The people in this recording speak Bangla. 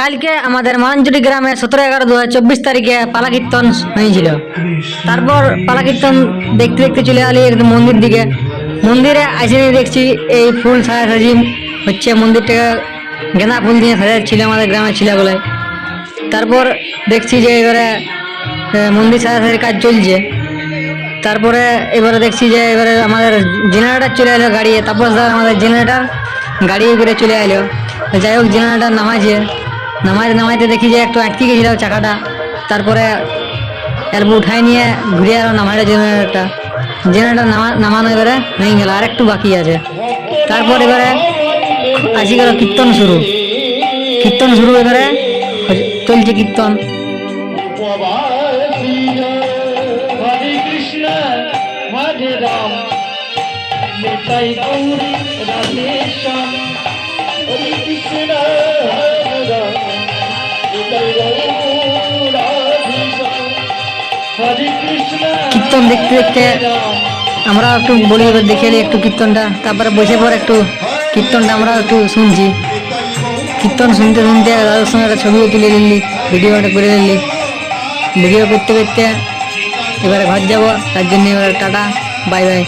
কালকে আমাদের মানজুটি গ্রামে 17/11/2024 তারিখে পালা কীর্তন হয়েছিল। তারপর পালা কীর্তন দেখতে দেখতে চলে আলি একদম মন্দির দিকে। মন্দিরে আসে দেখছি এই ফুল সাজাসাজি হচ্ছে, মন্দিরটাকে গেঁদা ফুল দিয়ে সাজাচ্ছিল আমাদের গ্রামের ছিল বলে। তারপর দেখছি যে এবারে মন্দির সাজাসাজির কাজ চলছে। তারপরে এবারে দেখছি যে এবারে আমাদের জেনারেটার চলে এলো গাড়ি, তারপর আমাদের জেনারেটার গাড়ি করে চলে এলো। যাই হোক জেনারেটার নামাইতে দেখি যে একটু আটকে গেছিল চাকাটা। তারপরে অল্প উঠাই নিয়ে ঘুরে এলো নামাইলো জেনারেটার নামানো এবারে হয়ে গেল, আর একটু বাকি আছে। তারপর এবারে আসি গেল কীর্তন শুরু এবারে চলছে কীর্তন। কীর্তন দেখতে দেখতে আমরা একটু বলি এবার দেখে এলি একটু কীর্তনটা। তারপরে বসে পর একটু কীর্তনটা আমরা একটু শুনছি। কীর্তন শুনতে শুনতে দাদুর সঙ্গে একটা ছবিও তুলে নিলি, ভিডিওটা করে নিলি। ভিডিও করতে করতে এবারে ঘর যাবো, তার জন্য এবারে টাটা বাই বাই।